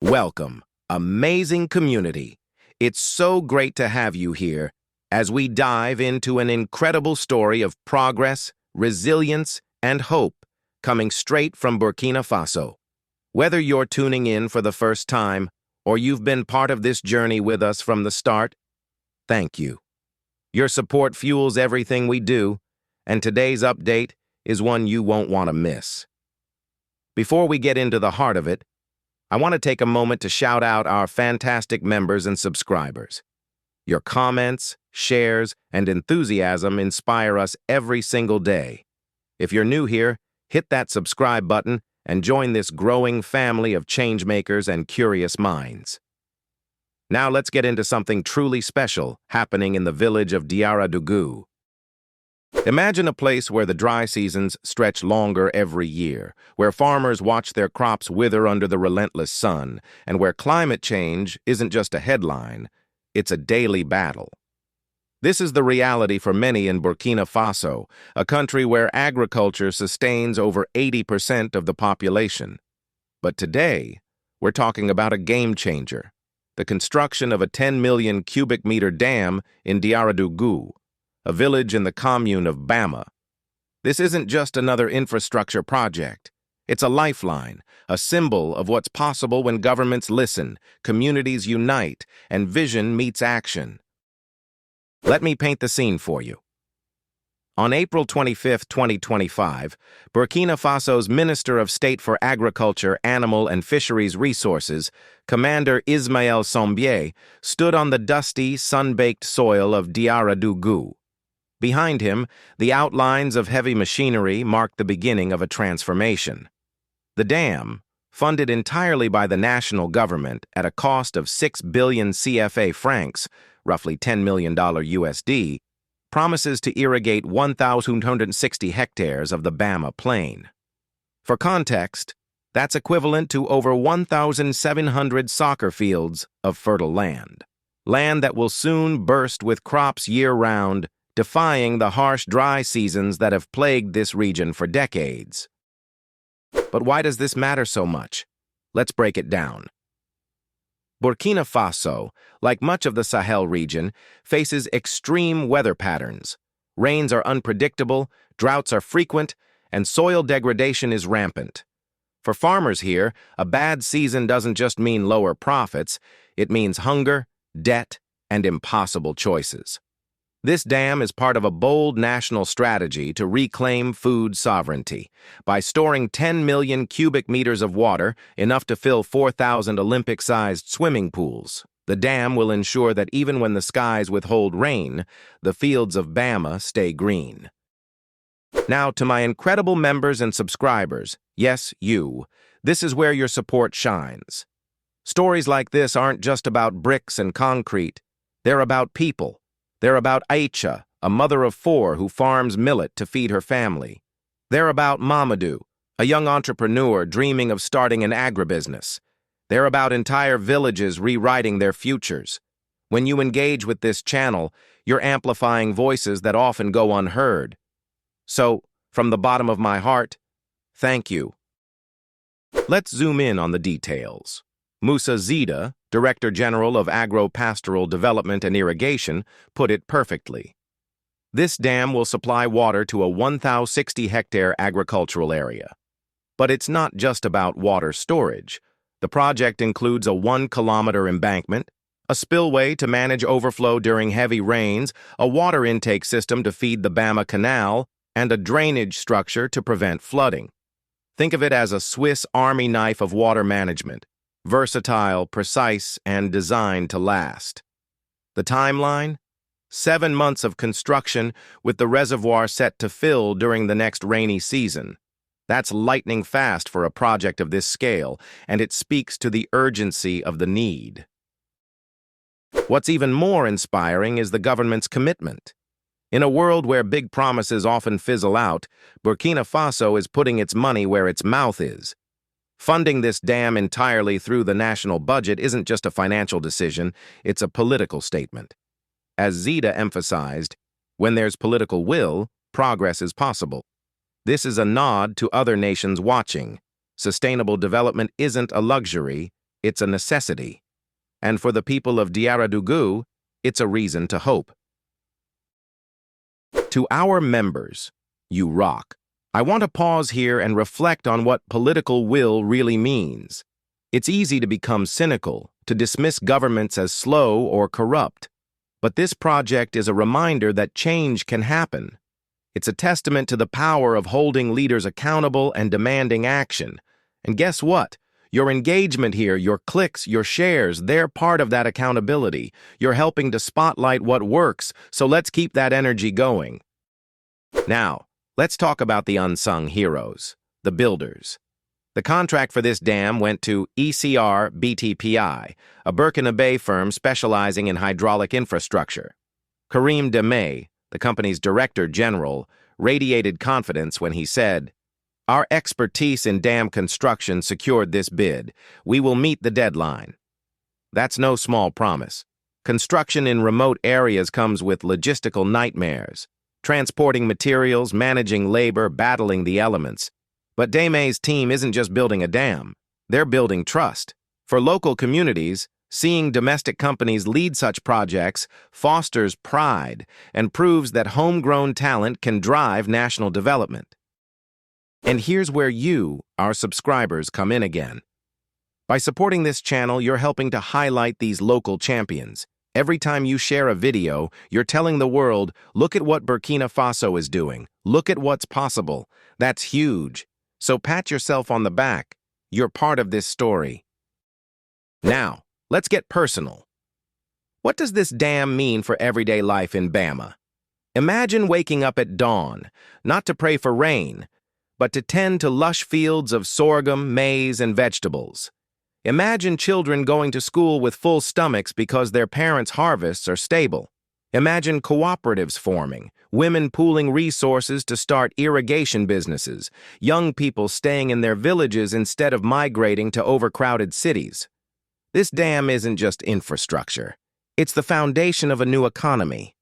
Welcome, amazing community. It's so great to have you here as we dive into an incredible story of progress, resilience, and hope coming straight from Burkina Faso. Whether you're tuning in for the first time or you've been part of this journey with us from the start, thank you. Your support fuels everything we do, and today's update is one you won't want to miss. Before we get into the heart of it, I want to take a moment to shout out our fantastic members and subscribers. Your comments, shares, and enthusiasm inspire us every single day. If you're new here, hit that subscribe button and join this growing family of changemakers and curious minds. Now let's get into something truly special happening in the village of Diarradougou. Imagine a place where the dry seasons stretch longer every year, where farmers watch their crops wither under the relentless sun, and where climate change isn't just a headline, it's a daily battle. This is the reality for many in Burkina Faso, a country where agriculture sustains over 80% of the population. But today, we're talking about a game changer, the construction of a 10 million cubic meter dam in Diarradougou, a village in the commune of Bama. This isn't just another infrastructure project. It's a lifeline, a symbol of what's possible when governments listen, communities unite, and vision meets action. Let me paint the scene for you. On April 25, 2025, Burkina Faso's Minister of State for Agriculture, Animal and Fisheries Resources, Commander Ismaël Sombié, stood on the dusty, sun-baked soil of Diarradougou. Behind him, the outlines of heavy machinery marked the beginning of a transformation. The dam, funded entirely by the national government at a cost of 6 billion CFA francs, roughly $10 million USD, promises to irrigate 1,260 hectares of the Bama plain. For context, that's equivalent to over 1,700 soccer fields of fertile land that will soon burst with crops year-round, defying the harsh dry seasons that have plagued this region for decades. But why does this matter so much? Let's break it down. Burkina Faso, like much of the Sahel region, faces extreme weather patterns. Rains are unpredictable, droughts are frequent, and soil degradation is rampant. For farmers here, a bad season doesn't just mean lower profits, it means hunger, debt, and impossible choices. This dam is part of a bold national strategy to reclaim food sovereignty. By storing 10 million cubic meters of water, enough to fill 4,000 Olympic-sized swimming pools, the dam will ensure that even when the skies withhold rain, the fields of Bama stay green. Now, to my incredible members and subscribers, yes, you, this is where your support shines. Stories like this aren't just about bricks and concrete. They're about people. They're about Aisha, a mother of 4 who farms millet to feed her family. They're about Mamadou, a young entrepreneur dreaming of starting an agribusiness. They're about entire villages rewriting their futures. When you engage with this channel, you're amplifying voices that often go unheard. So, from the bottom of my heart, thank you. Let's zoom in on the details. Moussa Zida, Director General of Agro-Pastoral Development and Irrigation, put it perfectly. This dam will supply water to a 1,060-hectare agricultural area. But it's not just about water storage. The project includes a 1-kilometer embankment, a spillway to manage overflow during heavy rains, a water intake system to feed the Bama Canal, and a drainage structure to prevent flooding. Think of it as a Swiss Army knife of water management. Versatile, precise, and designed to last. The timeline? 7 months of construction with the reservoir set to fill during the next rainy season. That's lightning fast for a project of this scale, and it speaks to the urgency of the need. What's even more inspiring is the government's commitment. In a world where big promises often fizzle out, Burkina Faso is putting its money where its mouth is. Funding this dam entirely through the national budget isn't just a financial decision, it's a political statement. As Zida emphasized, when there's political will, progress is possible. This is a nod to other nations watching. Sustainable development isn't a luxury, it's a necessity. And for the people of Diarradougou, it's a reason to hope. To our members, you rock. I want to pause here and reflect on what political will really means. It's easy to become cynical, to dismiss governments as slow or corrupt. But this project is a reminder that change can happen. It's a testament to the power of holding leaders accountable and demanding action. And guess what? Your engagement here, your clicks, your shares, they're part of that accountability. You're helping to spotlight what works, so let's keep that energy going. Now, let's talk about the unsung heroes, the builders. The contract for this dam went to ECR BTPI, a Burkina Faso firm specializing in hydraulic infrastructure. Karim Demey, the company's director general, radiated confidence when he said, "Our expertise in dam construction secured this bid. We will meet the deadline." That's no small promise. Construction in remote areas comes with logistical nightmares. Transporting materials, managing labor, battling the elements. But Demey's team isn't just building a dam. They're building trust. For local communities, seeing domestic companies lead such projects fosters pride and proves that homegrown talent can drive national development. And here's where you, our subscribers, come in again. By supporting this channel, you're helping to highlight these local champions. Every time you share a video, you're telling the world, look at what Burkina Faso is doing. Look at what's possible. That's huge. So pat yourself on the back. You're part of this story. Now, let's get personal. What does this dam mean for everyday life in Bama? Imagine waking up at dawn, not to pray for rain, but to tend to lush fields of sorghum, maize, and vegetables. Imagine children going to school with full stomachs because their parents' harvests are stable. Imagine cooperatives forming, women pooling resources to start irrigation businesses, young people staying in their villages instead of migrating to overcrowded cities. This dam isn't just infrastructure. It's the foundation of a new economy.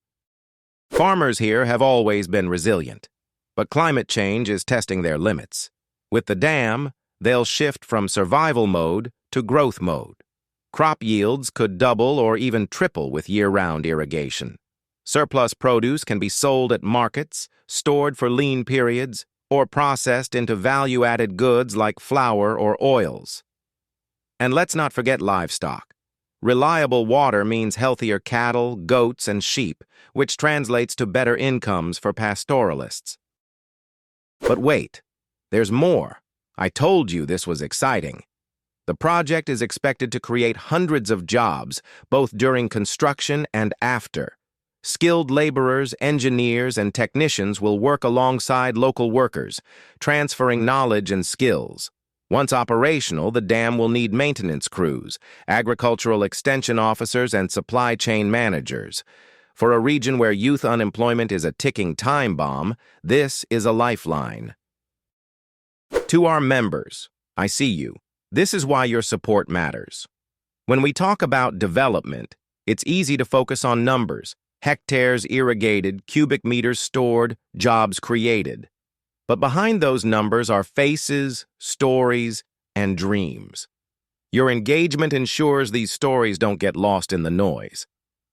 Farmers here have always been resilient, but climate change is testing their limits. With the dam, they'll shift from survival mode to growth mode. Crop yields could double or even triple with year-round irrigation. Surplus produce can be sold at markets, stored for lean periods, or processed into value-added goods like flour or oils. And let's not forget livestock. Reliable water means healthier cattle, goats, and sheep, which translates to better incomes for pastoralists. But wait, there's more. I told you this was exciting. The project is expected to create hundreds of jobs, both during construction and after. Skilled laborers, engineers, and technicians will work alongside local workers, transferring knowledge and skills. Once operational, the dam will need maintenance crews, agricultural extension officers, and supply chain managers. For a region where youth unemployment is a ticking time bomb, this is a lifeline. To our members, I see you. This is why your support matters. When we talk about development, it's easy to focus on numbers, hectares irrigated, cubic meters stored, jobs created. But behind those numbers are faces, stories, and dreams. Your engagement ensures these stories don't get lost in the noise.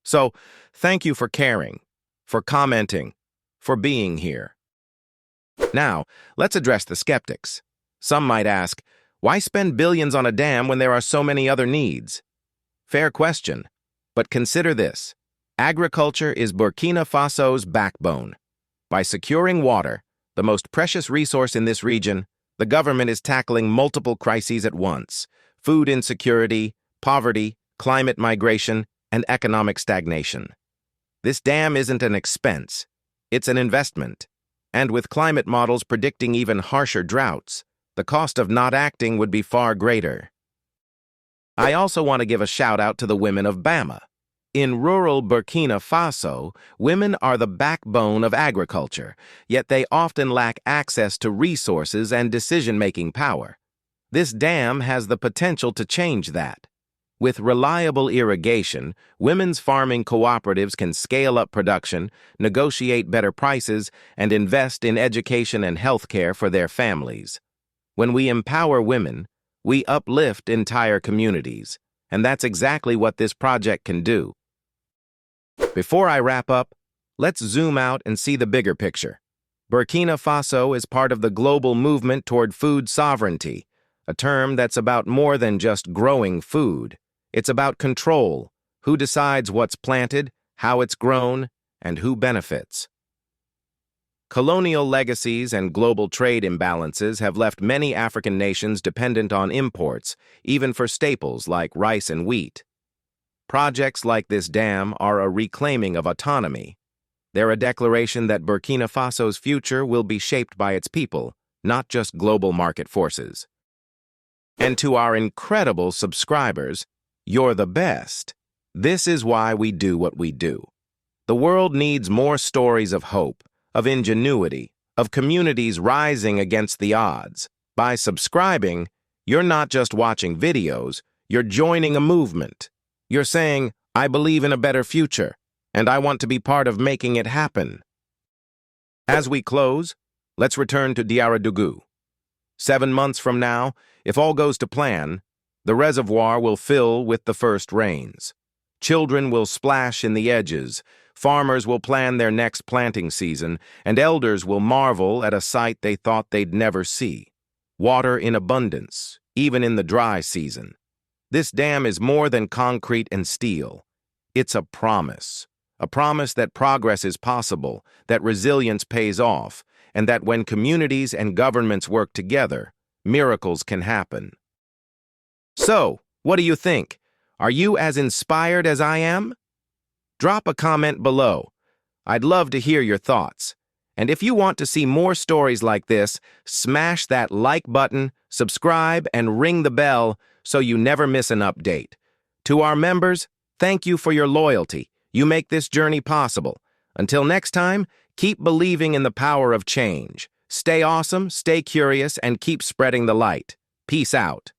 So, thank you for caring, for commenting, for being here. Now, let's address the skeptics. Some might ask, why spend billions on a dam when there are so many other needs? Fair question, but consider this. Agriculture is Burkina Faso's backbone. By securing water, the most precious resource in this region, the government is tackling multiple crises at once: food insecurity, poverty, climate migration, and economic stagnation. This dam isn't an expense, it's an investment. And with climate models predicting even harsher droughts, the cost of not acting would be far greater. I also want to give a shout-out to the women of Bama. In rural Burkina Faso, women are the backbone of agriculture, yet they often lack access to resources and decision-making power. This dam has the potential to change that. With reliable irrigation, women's farming cooperatives can scale up production, negotiate better prices, and invest in education and healthcare for their families. When we empower women, We uplift entire communities, and that's exactly what this project can do. Before I wrap up, let's zoom out and see the bigger picture. Burkina Faso is part of the global movement toward food sovereignty, a term that's about more than just growing food. It's about control, who decides what's planted, how it's grown, and who benefits. Colonial legacies and global trade imbalances have left many African nations dependent on imports, even for staples like rice and wheat. Projects like this dam are a reclaiming of autonomy. They're a declaration that Burkina Faso's future will be shaped by its people, not just global market forces. And to our incredible subscribers, you're the best. This is why we do what we do. The world needs more stories of hope, of ingenuity, of communities rising against the odds. By subscribing, you're not just watching videos, you're joining a movement. You're saying, I believe in a better future, and I want to be part of making it happen. As we close, let's return to Diarradougou. 7 months from now, if all goes to plan, the reservoir will fill with the first rains. Children will splash in the edges, farmers will plan their next planting season, and elders will marvel at a sight they thought they'd never see. Water in abundance, even in the dry season. This dam is more than concrete and steel. It's a promise that progress is possible, that resilience pays off, and that when communities and governments work together, miracles can happen. So, what do you think? Are you as inspired as I am? Drop a comment below. I'd love to hear your thoughts. And if you want to see more stories like this, smash that like button, subscribe, and ring the bell so you never miss an update. To our members, thank you for your loyalty. You make this journey possible. Until next time, keep believing in the power of change. Stay awesome, stay curious, and keep spreading the light. Peace out.